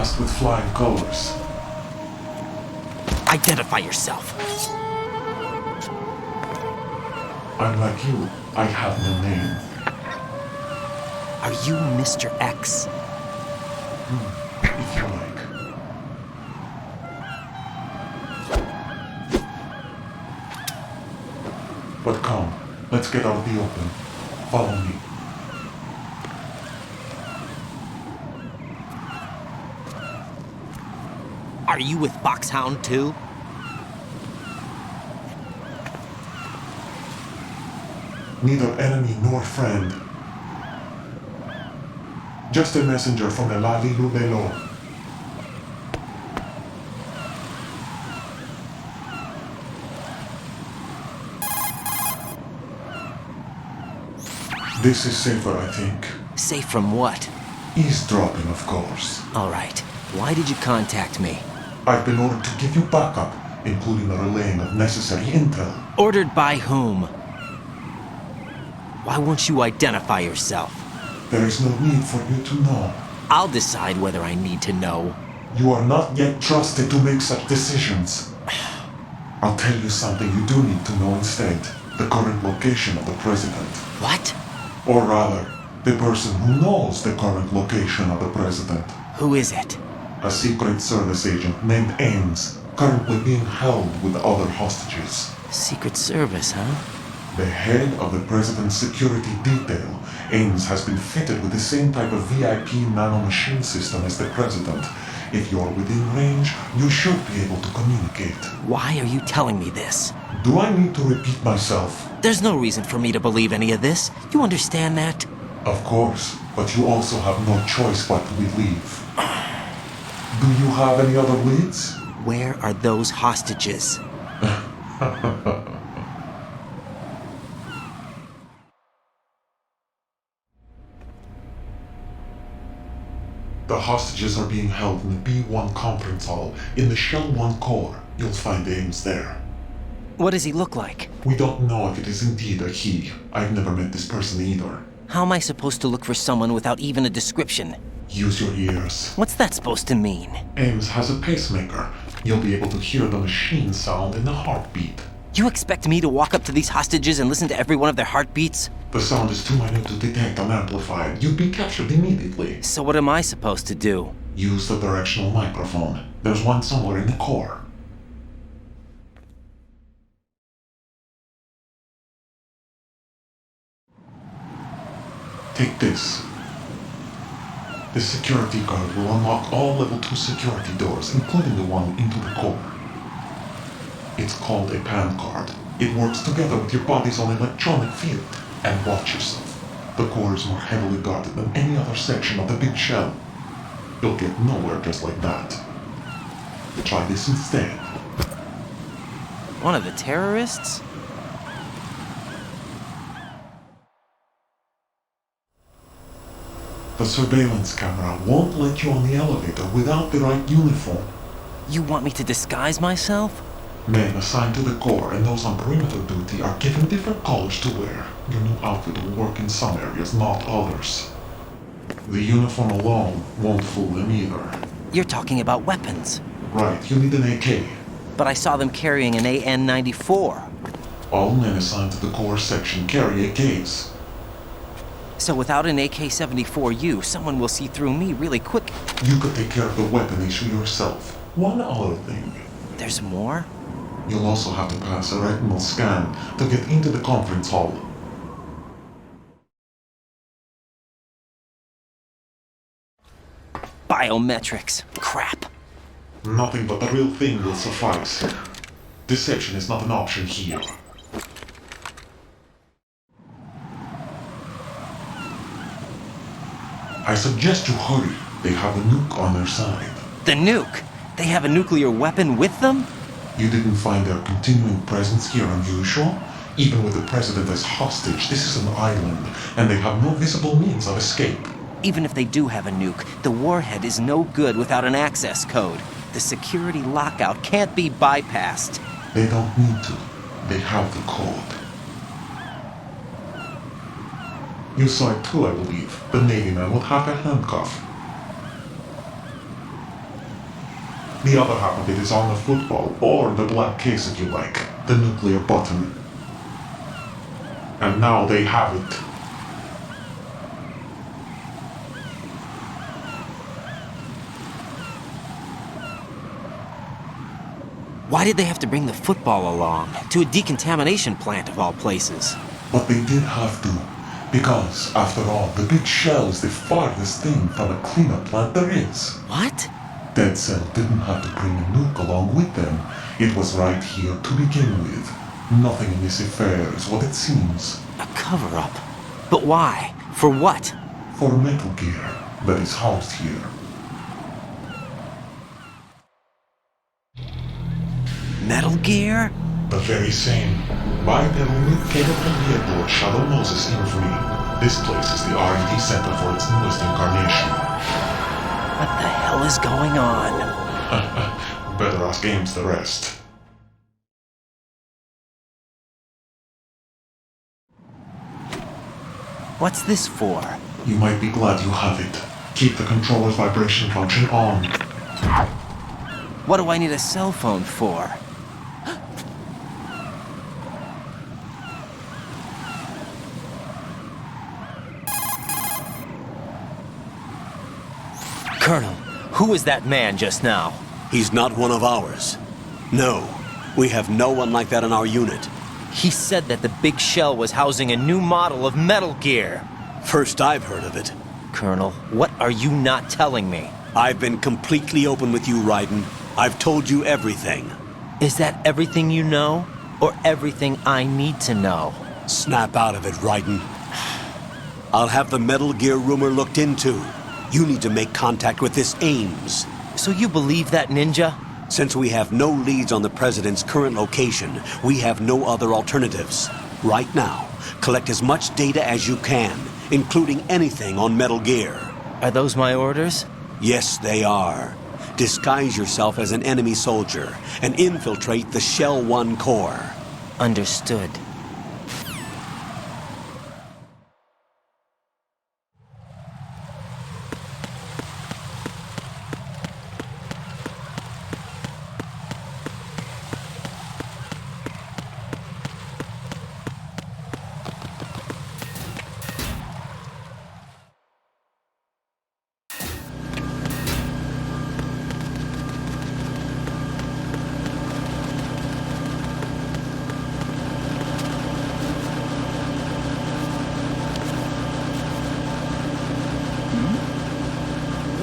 passed with flying colors. Identify yourself. I'm like you. I have no name. Are you Mr. X? If you like. But come, let's get out of the open. Follow me. Are you with Foxhound too? Neither enemy nor friend. Just a messenger from the Lali Lubelo. This is safer, I think. Safe from what? Eavesdropping, of course. All right. Why did you contact me? I've been ordered to give you backup, including the relaying of necessary intel. Ordered by whom? Why won't you identify yourself? There is no need for you to know. I'll decide whether I need to know. You are not yet trusted to make such decisions. I'll tell you something you do need to know instead. The current location of the president. What? Or rather, the person who knows the current location of the president. Who is it? A Secret Service agent named Ames, currently being held with other hostages. Secret Service, huh? The head of the president's security detail, Ames has been fitted with the same type of VIP nanomachine system as the president. If you're within range, you should be able to communicate. Why are you telling me this? Do I need to repeat myself? There's no reason for me to believe any of this. You understand that? Of course, but you also have no choice but to believe. Do you have any other leads? Where are those hostages? The hostages are being held in the B1 conference hall in the Shell 1 core. You'll find Ames there. What does he look like? We don't know if it is indeed a he. I've never met this person either. How am I supposed to look for someone without even a description? Use your ears. What's that supposed to mean? Ames has a pacemaker. You'll be able to hear the machine sound in the heartbeat. You expect me to walk up to these hostages and listen to every one of their heartbeats? The sound is too minute to detect and amplify it. You'd be captured immediately. So what am I supposed to do? Use the directional microphone. There's one somewhere in the core. Take this. The security guard will unlock all level 2 security doors, including the one into the core. It's called a PAN card. It works together with your body's own electronic field. And watch yourself. The core is more heavily guarded than any other section of the big shell. You'll get nowhere just like that. Try this instead. One of the terrorists? The surveillance camera won't let you on the elevator without the right uniform. You want me to disguise myself? Men assigned to the core and those on perimeter duty are given different colors to wear. Your new outfit will work in some areas, not others. The uniform alone won't fool them either. You're talking about weapons. Right, you need an AK. But I saw them carrying an AN-94. All men assigned to the core section carry AKs. So without an AK-74U, someone will see through me really quick. You could take care of the weapon issue yourself. One other thing. There's more? You'll also have to pass a retinal scan to get into the conference hall. Biometrics. Crap. Nothing but the real thing will suffice. Deception is not an option here. I suggest you hurry. They have a nuke on their side. The nuke? They have a nuclear weapon with them? You didn't find their continuing presence here unusual? Even with the president as hostage, this is an island, and they have no visible means of escape. Even if they do have a nuke, the warhead is no good without an access code. The security lockout can't be bypassed. They don't need to. They have the code. You saw it too, I believe. The Navy man with half a handcuff. The other half of it is on the football, or the black case if you like, the nuclear button. And now they have it. Why did they have to bring the football along? To a decontamination plant of all places. But they did have to. Because, after all, the big shell is the farthest thing from a cleanup plant there is. What? Dead Cell didn't have to bring a nuke along with them. It was right here to begin with. Nothing in this affair is what it seems. A cover-up? But why? For what? For Metal Gear that is housed here. Metal Gear? The very same. Bipedal nuke capable vehicle Shadow Moses infamy. This place is the R&D center for its newest incarnation. What the hell is going on? Better ask Ames the rest. What's this for? You might be glad you have it. Keep the controller's vibration function on. What do I need a cell phone for? Colonel, who was that man just now? He's not one of ours. No, we have no one like that in our unit. He said that the big shell was housing a new model of Metal Gear. First I've heard of it. Colonel, what are you not telling me? I've been completely open with you, Raiden. I've told you everything. Is that everything you know? Or everything I need to know? Snap out of it, Raiden. I'll have the Metal Gear rumor looked into. You need to make contact with this Ames. So you believe that ninja? Since we have no leads on the President's current location, we have no other alternatives. Right now, collect as much data as you can, including anything on Metal Gear. Are those my orders? Yes, they are. Disguise yourself as an enemy soldier and infiltrate the Shell 1 core. Understood.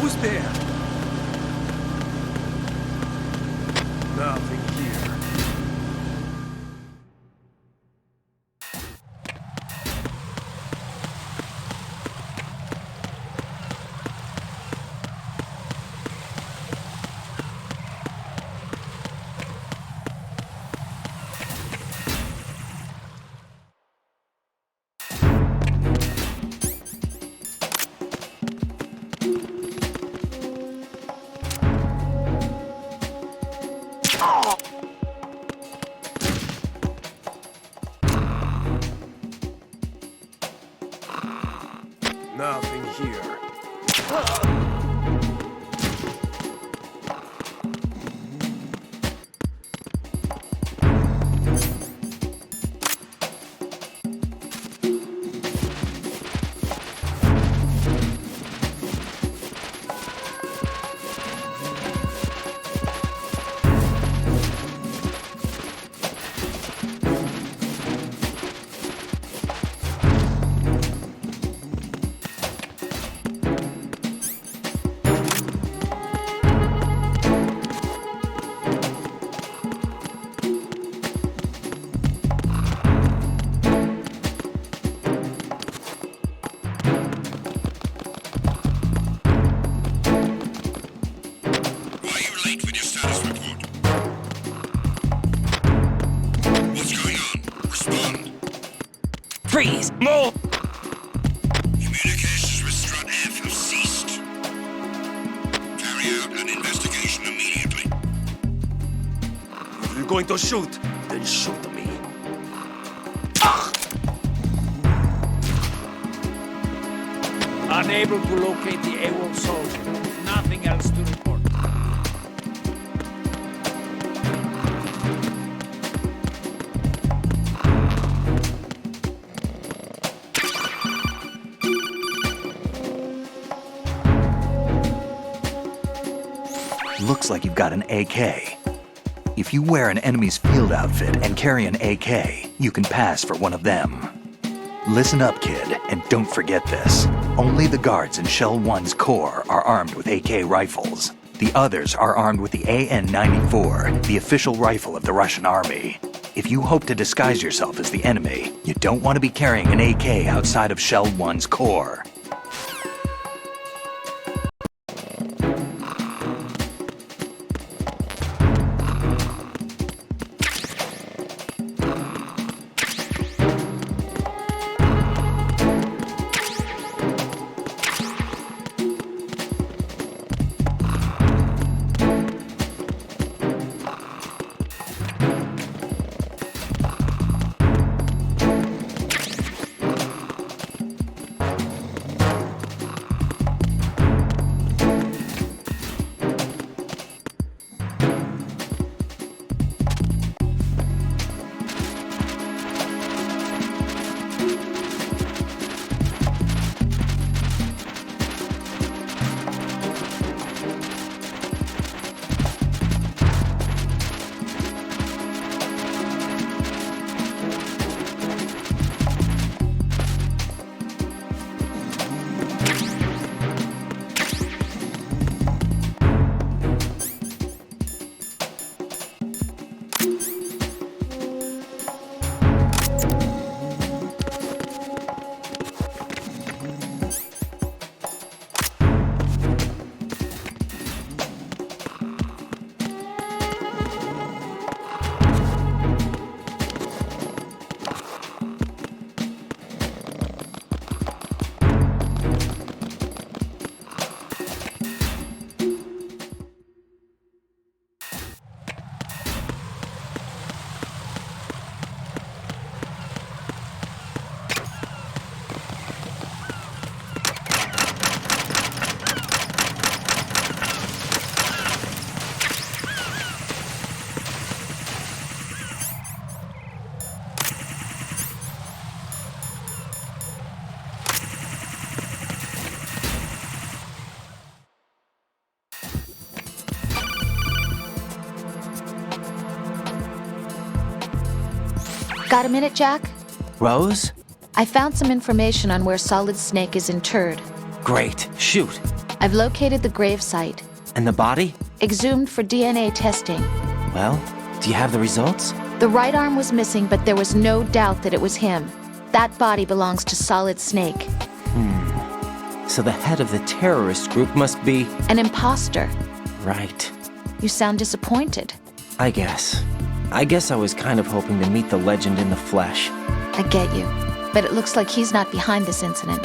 Who's there? Nothing here. Nothing here. Freeze! Move! Communications with Strut F have ceased. Carry out an investigation immediately. If you're going to shoot, then shoot me. Unable to locate the AWOL soldier. Nothing else to report. looks like you've got an AK. If you wear an enemy's field outfit and carry an AK, you can pass for one of them. Listen up, kid, and don't forget this. Only the guards in Shell 1's core are armed with AK rifles. The others are armed with the AN-94, the official rifle of the Russian army. If you hope to disguise yourself as the enemy, you don't want to be carrying an AK outside of Shell 1's core. Got a minute, Jack? Rose? I found some information on where Solid Snake is interred. Great. Shoot. I've located the grave site. And the body? Exhumed for DNA testing. Well, do you have the results? The right arm was missing, but there was no doubt that it was him. That body belongs to Solid Snake. So the head of the terrorist group must be... An imposter. Right. You sound disappointed. I guess I was kind of hoping to meet the legend in the flesh. I get you. But it looks like he's not behind this incident.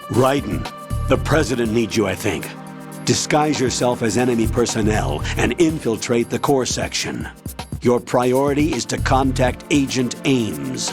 Raiden, the president needs you, I think. Disguise yourself as enemy personnel and infiltrate the core section. Your priority is to contact Agent Ames.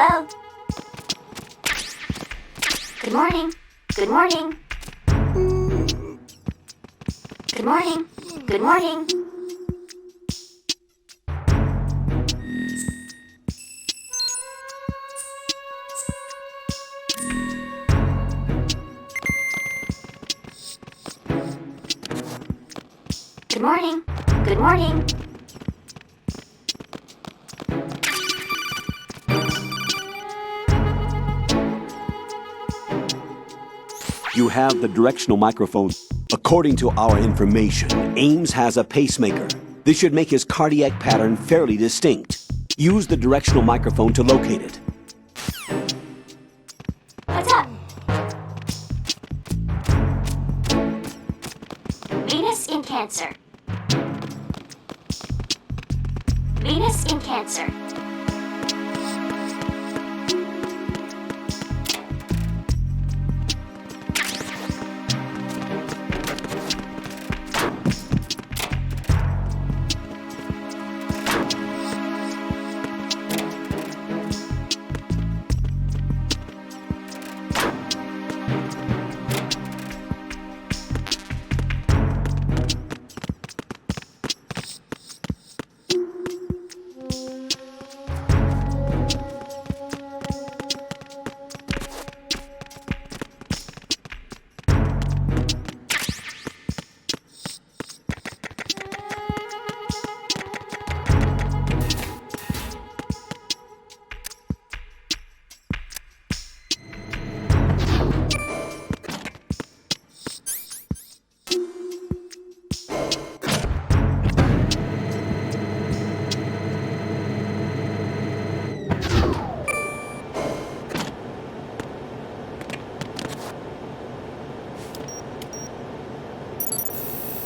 Hello? Good morning. Good morning. Good morning. Good morning. Good morning. Good morning. You have the directional microphone. According to our information, Ames has a pacemaker. This should make his cardiac pattern fairly distinct. Use the directional microphone to locate it. What's up? Venus in Cancer. Venus in Cancer.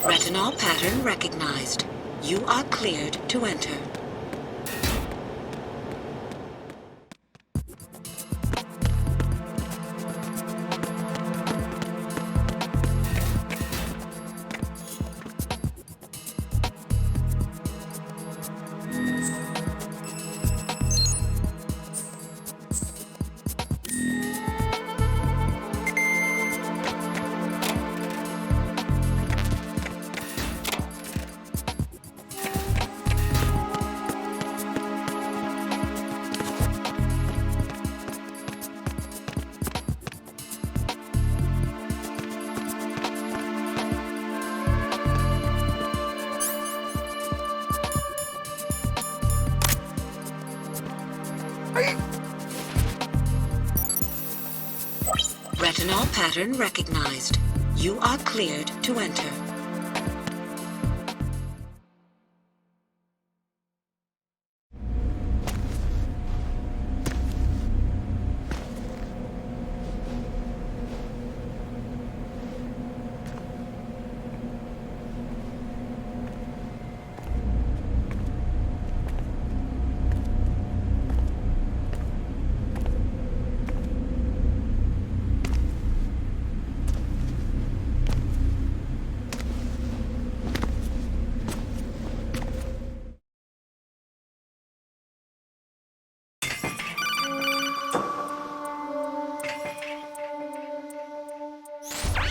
Retinol pattern recognized. You are cleared to enter. Retinol pattern recognized. You are cleared to enter.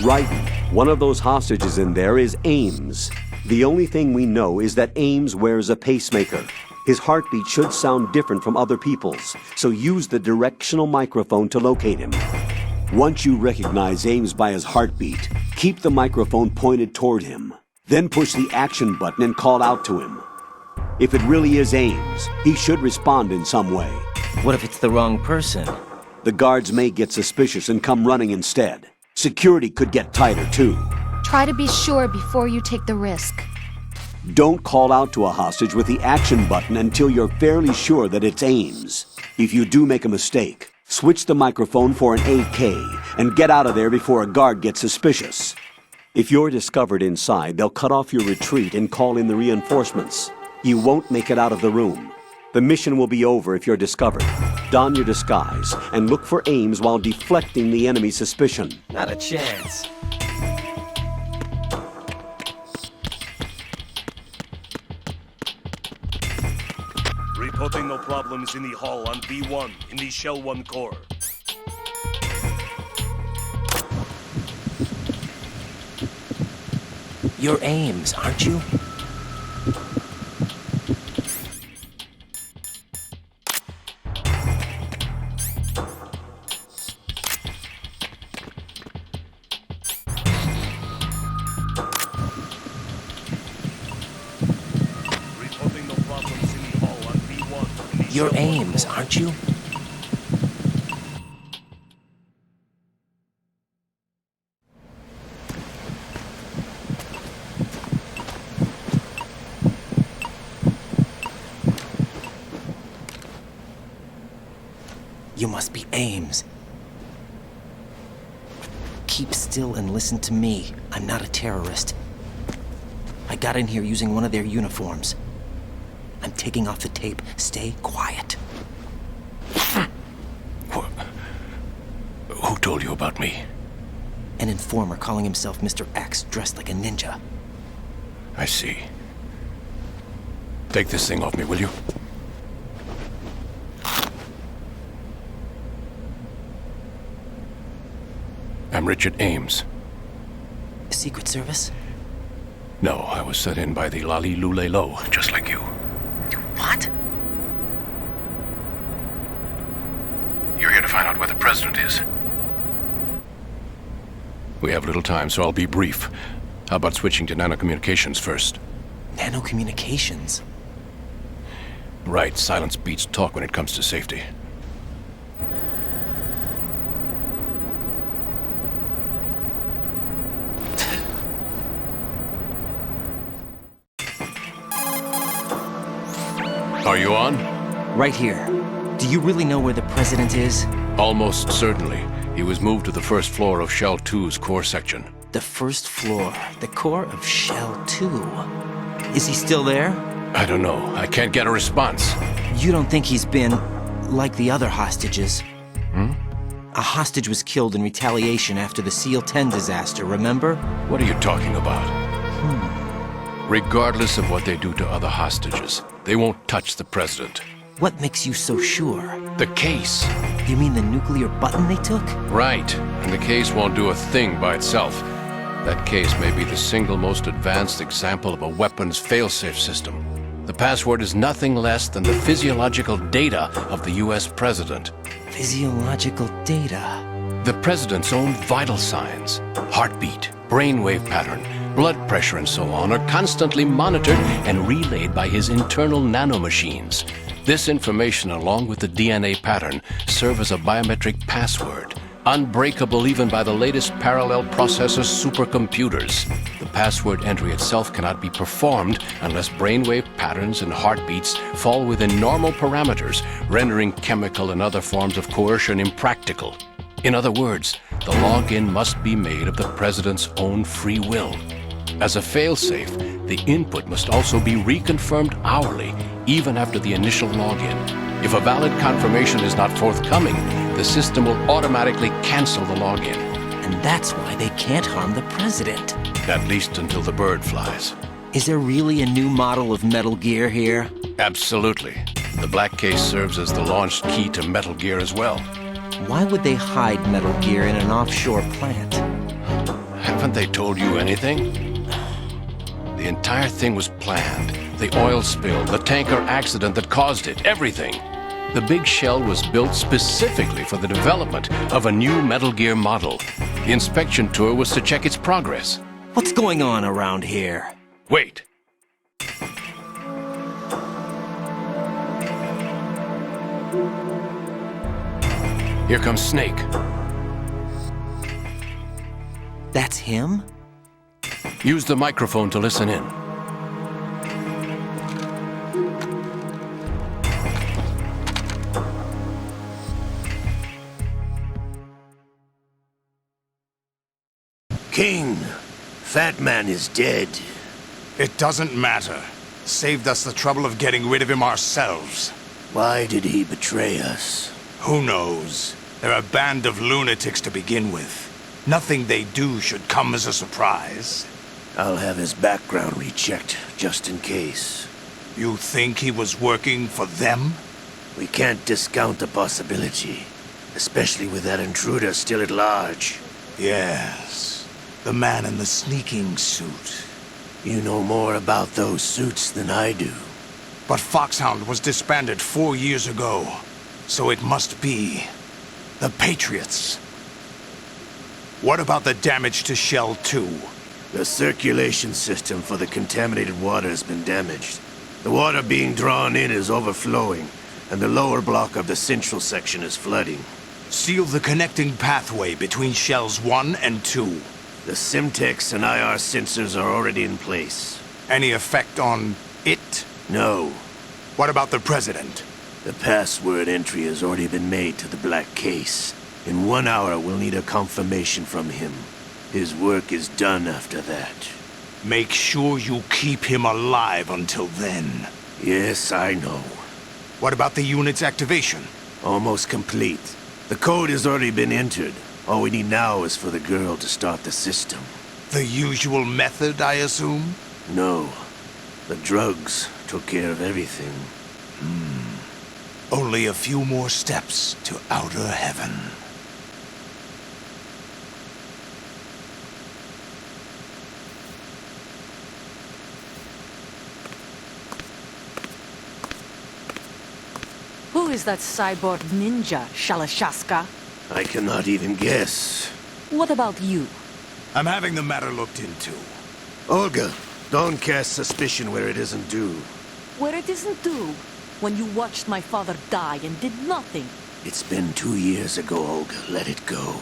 Right. One of those hostages in there is Ames. The only thing we know is that Ames wears a pacemaker. His heartbeat should sound different from other people's, so use the directional microphone to locate him. Once you recognize Ames by his heartbeat, keep the microphone pointed toward him. Then push the action button and call out to him. If it really is Ames, he should respond in some way. What if it's the wrong person? The guards may get suspicious and come running instead. Security could get tighter, too. Try to be sure before you take the risk. Don't call out to a hostage with the action button until you're fairly sure that it's Ames. If you do make a mistake, switch the microphone for an AK and get out of there before a guard gets suspicious. If you're discovered inside, they'll cut off your retreat and call in the reinforcements. You won't make it out of the room. The mission will be over if you're discovered. Don your disguise and look for Ames while deflecting the enemy's suspicion. Not a chance. Repo Reporting no problems in the hull on B1 in the Shell 1 core. You're Ames, aren't you? Reporting no problems in the hull on B1 in the You're Shell 1 Ames, core. aren't you? You must be Ames. Keep still and listen to me. I'm not a terrorist. I got in here using one of their uniforms. I'm taking off the tape. Stay quiet. Who told you about me? An informer calling himself Mr. X, dressed like a ninja. I see. Take this thing off me, will you? I'm Richard Ames. Secret Service? No, I was sent in by the Lali Lule Lo, just like you. What? You're here to find out where the president is. We have little time, so I'll be brief. How about switching to nanocommunications first? Nanocommunications? Right, silence beats talk when it comes to safety. Are you on? Right here. Do you really know where the president is? Almost certainly. He was moved to the first floor of Shell 2's core section. The first floor. The core of Shell 2. Is he still there? I don't know. I can't get a response. You don't think he's been like the other hostages? A hostage was killed in retaliation after the SEAL 10 disaster, remember? What are you talking about? Regardless of what they do to other hostages, they won't touch the president. What makes you so sure? The case. You mean the nuclear button they took? Right. And the case won't do a thing by itself. That case may be the single most advanced example of a weapons failsafe system. The password is nothing less than the physiological data of the US president. Physiological data? The president's own vital signs, heartbeat, brainwave pattern, blood pressure and so on are constantly monitored and relayed by his internal nanomachines. This information, along with the DNA pattern, serve as a biometric password, unbreakable even by the latest parallel processor supercomputers. The password entry itself cannot be performed unless brainwave patterns and heartbeats fall within normal parameters, rendering chemical and other forms of coercion impractical. In other words, the login must be made of the president's own free will. As a failsafe, the input must also be reconfirmed hourly, even after the initial login. If a valid confirmation is not forthcoming, the system will automatically cancel the login. And that's why they can't harm the president. At least until the bird flies. Is there really a new model of Metal Gear here? Absolutely. The black case serves as the launch key to Metal Gear as well. Why would they hide Metal Gear in an offshore plant? Haven't they told you anything? The entire thing was planned. The oil spill, the tanker accident that caused it, everything. The big shell was built specifically for the development of a new Metal Gear model. The inspection tour was to check its progress. What's going on around here? Wait. Here comes Snake. That's him? Use the microphone to listen in. King, Fat Man is dead. It doesn't matter. Saved us the trouble of getting rid of him ourselves. Why did he betray us? Who knows? They're a band of lunatics to begin with. Nothing they do should come as a surprise. I'll have his background rechecked, just in case. You think he was working for them? We can't discount the possibility, especially with that intruder still at large. Yes, the man in the sneaking suit. You know more about those suits than I do. But Foxhound was disbanded 4 years ago, so it must be the Patriots. What about the damage to Shell 2? The circulation system for the contaminated water has been damaged. The water being drawn in is overflowing, and the lower block of the central section is flooding. Seal the connecting pathway between Shells 1 and 2. The Simtex and IR sensors are already in place. Any effect on it? No. What about the President? The password entry has already been made to the black case. In 1 hour, we'll need a confirmation from him. His work is done after that. Make sure you keep him alive until then. Yes, I know. What about the unit's activation? Almost complete. The code has already been entered. All we need now is for the girl to start the system. The usual method, I assume? No. The drugs took care of everything. Only a few more steps to outer heaven. Who is that cyborg ninja, Shalashaska? I cannot even guess. What about you? I'm having the matter looked into. Olga, don't cast suspicion where it isn't due. Where it isn't due? When you watched my father die and did nothing. It's been 2 years ago, Olga. Let it go.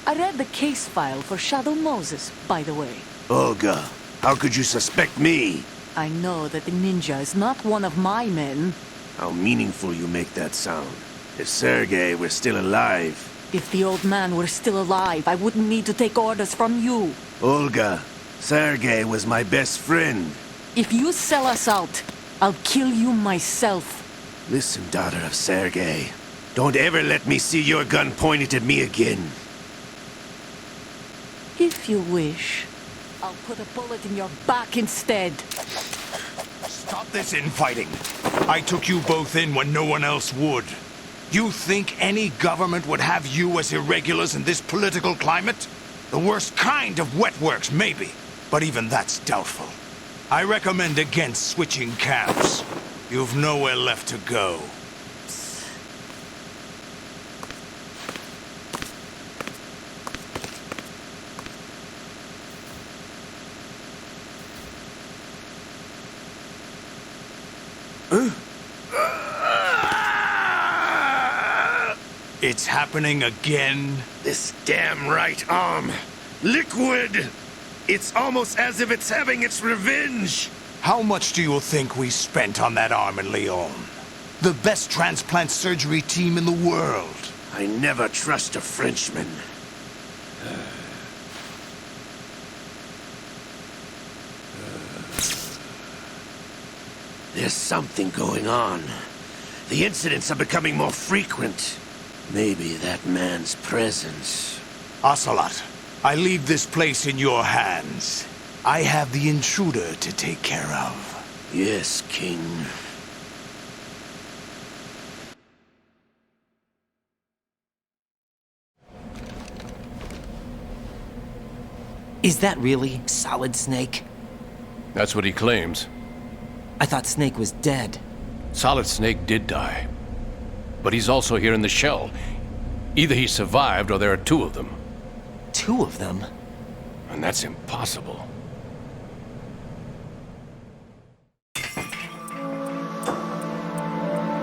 I read the case file for Shadow Moses, by the way. Olga, how could you suspect me? I know that the ninja is not one of my men. How meaningful you make that sound. If Sergei were still alive... If the old man were still alive, I wouldn't need to take orders from you. Olga, Sergei was my best friend. If you sell us out, I'll kill you myself. Listen, daughter of Sergei. Don't ever let me see your gun pointed at me again. If you wish, I'll put a bullet in your back instead. Stop this infighting. I took you both in when no one else would. You think any government would have you as irregulars in this political climate? The worst kind of wet works, maybe. But even that's doubtful. I recommend against switching camps. You've nowhere left to go. It's happening again? This damn right arm. Liquid! It's almost as if it's having its revenge! How much do you think we spent on that arm in Lyon? The best transplant surgery team in the world. I never trust a Frenchman. There's something going on. The incidents are becoming more frequent. Maybe that man's presence. Ocelot, I leave this place in your hands. I have the intruder to take care of. Yes, King. Is that really Solid Snake? That's what he claims. I thought Snake was dead. Solid Snake did die. But he's also here in the shell. Either he survived or there are two of them. Two of them? And that's impossible.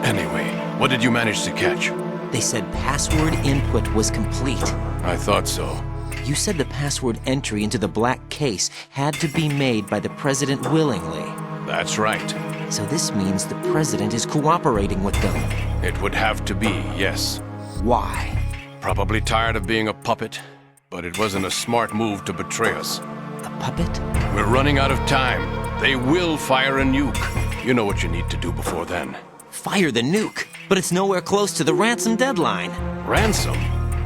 Anyway, what did you manage to catch? They said password input was complete. I thought so. You said the password entry into the black case had to be made by the President willingly. That's right. So this means the President is cooperating with them. It would have to be, yes. Why? Probably tired of being a puppet, but it wasn't a smart move to betray us. A puppet? We're running out of time. They will fire a nuke. You know what you need to do before then. Fire the nuke? But it's nowhere close to the ransom deadline. Ransom?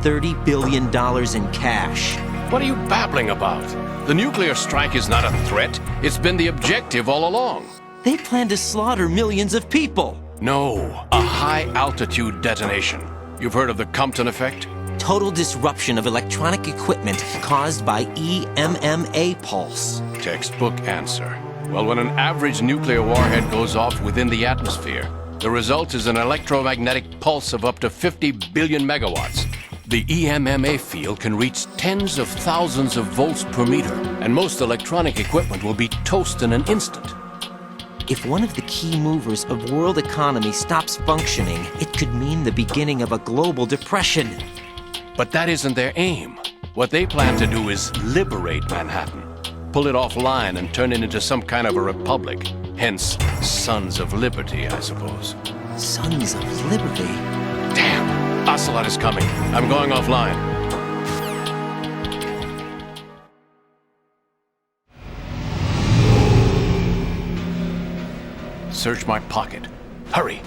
$30 billion in cash. What are you babbling about? The nuclear strike is not a threat. It's been the objective all along. They plan to slaughter millions of people. No, a high-altitude detonation. You've heard of the Compton effect? Total disruption of electronic equipment caused by EMMA pulse. Textbook answer. Well, when an average nuclear warhead goes off within the atmosphere, the result is an electromagnetic pulse of up to 50 billion megawatts. The EMMA field can reach tens of thousands of volts per meter, and most electronic equipment will be toast in an instant. If one of the key movers of world economy stops functioning, it could mean the beginning of a global depression. But that isn't their aim. What they plan to do is liberate Manhattan, pull it offline and turn it into some kind of a republic. Hence, Sons of Liberty, I suppose. Sons of Liberty? Damn! Ocelot is coming. I'm going offline. Search my pocket. Hurry!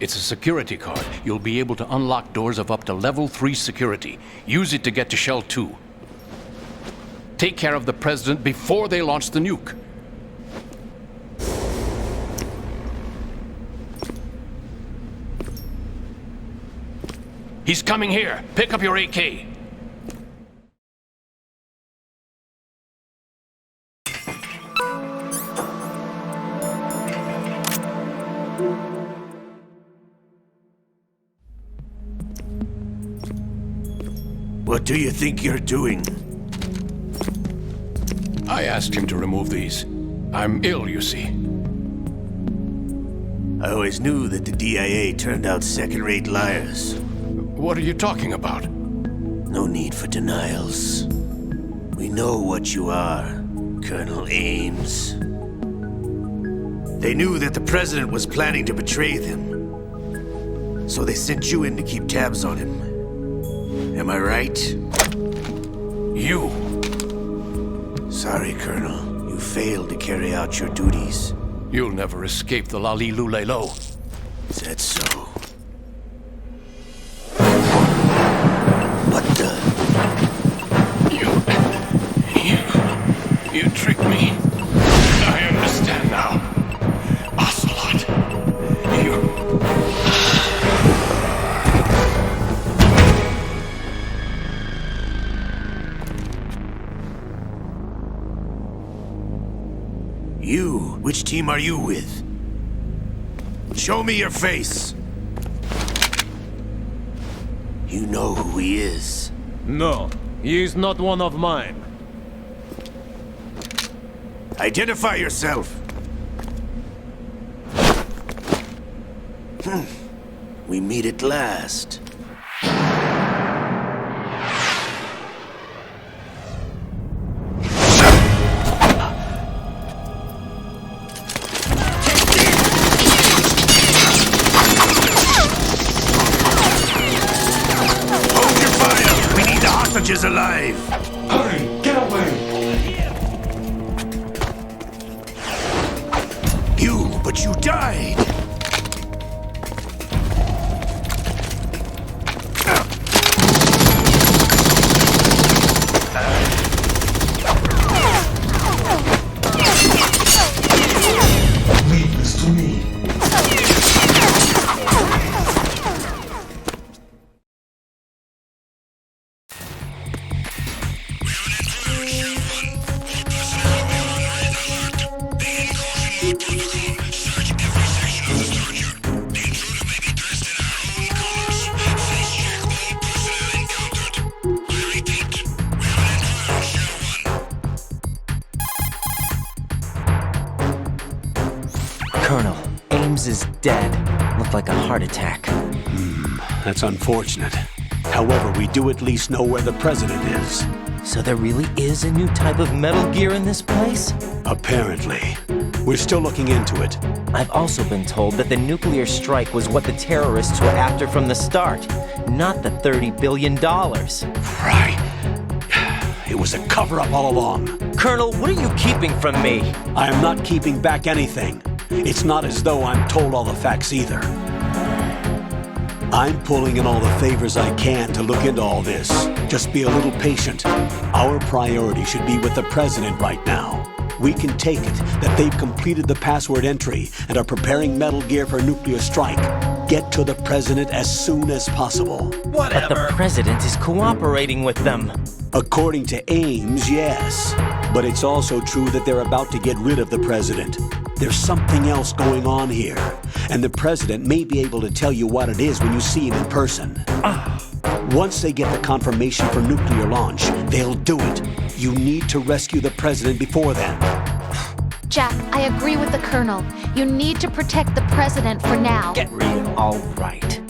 It's a security card. You'll be able to unlock doors of up to level 3 security. Use it to get to Shell 2. Take care of the President before they launch the nuke. He's coming here. Pick up your AK. What do you think you're doing? I asked him to remove these. I'm ill, you see. I always knew that the DIA turned out second-rate liars. What are you talking about? No need for denials. We know what you are, Colonel Ames. They knew that the President was planning to betray them. So they sent you in to keep tabs on him. Am I right? You! Sorry, Colonel. You failed to carry out your duties. You'll never escape the Lali-Lu-Lay-Lo. Is that so? What the? You tricked me. I understand now. Ocelot. You? Which team are you with? Show me your face. You know who he is. No, he is not one of mine. Identify yourself. We meet at last. Is alive. Hurry, get away! But you died. Leave this to me. Colonel, Ames is dead. Looked like a heart attack. That's unfortunate. However, we do at least know where the President is. So there really is a new type of Metal Gear in this place? Apparently. We're still looking into it. I've also been told that the nuclear strike was what the terrorists were after from the start, not the $30 billion. Right. It was a cover-up all along. Colonel, what are you keeping from me? I am not keeping back anything. It's not as though I'm told all the facts either. I'm pulling in all the favors I can to look into all this. Just be a little patient. Our priority should be with the President right now. We can take it that they've completed the password entry and are preparing Metal Gear for nuclear strike. Get to the President as soon as possible. But the President is cooperating with them. According to Ames, yes. But it's also true that they're about to get rid of the President. There's something else going on here, and the President may be able to tell you what it is when you see him in person. Once they get the confirmation for nuclear launch, they'll do it. You need to rescue the President before then. Jack, I agree with the Colonel. You need to protect the President for now. Get real. All right.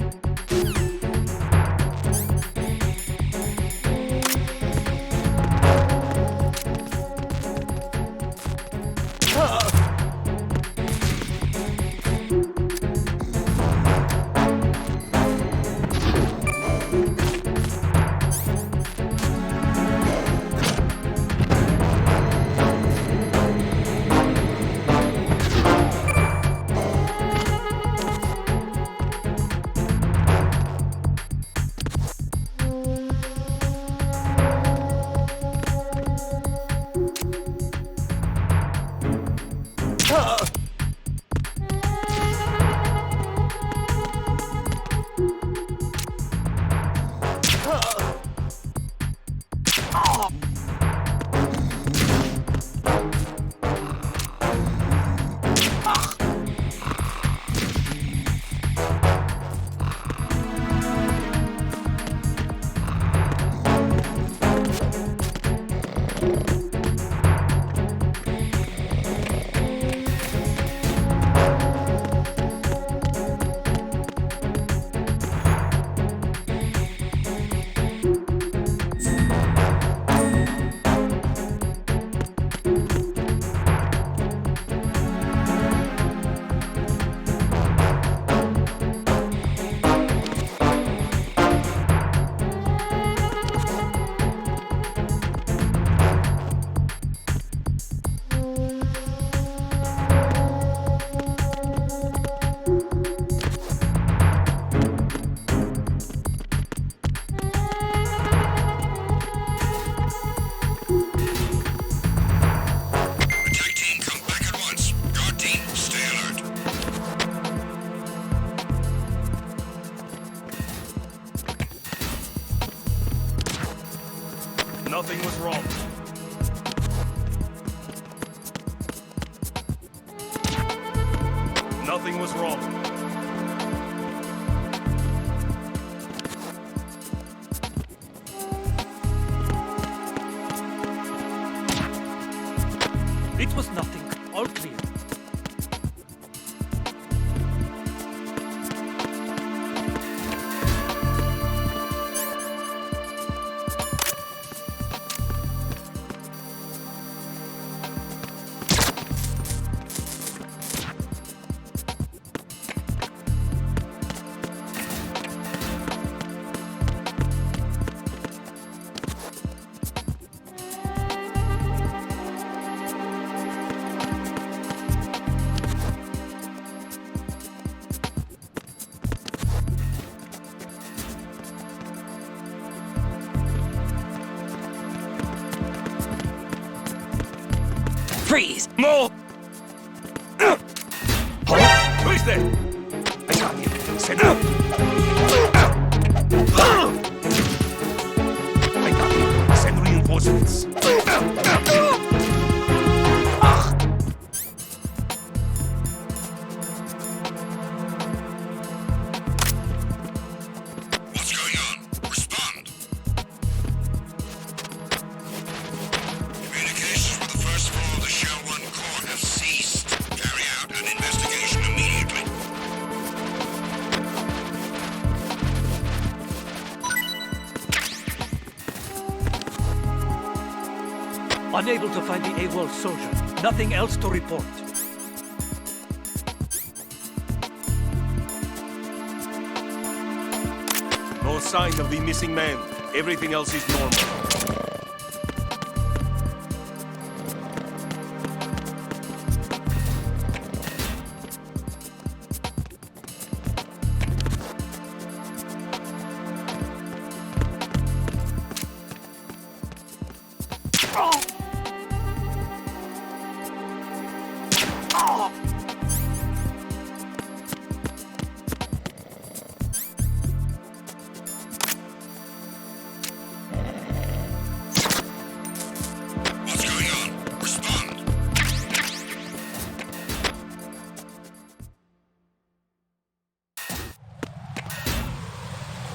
Nothing was wrong. Nothing was wrong. It was nothing. All clear. Freeze! No! Who is there? I got you. Send him. I got you. Send reinforcements. What's going on? Respond. Communications with the first floor of the Shell 1 core have ceased. Carry out an investigation immediately. Unable to find the AWOL soldier. Nothing else to report. No sign of the missing man. Everything else is normal. Oh!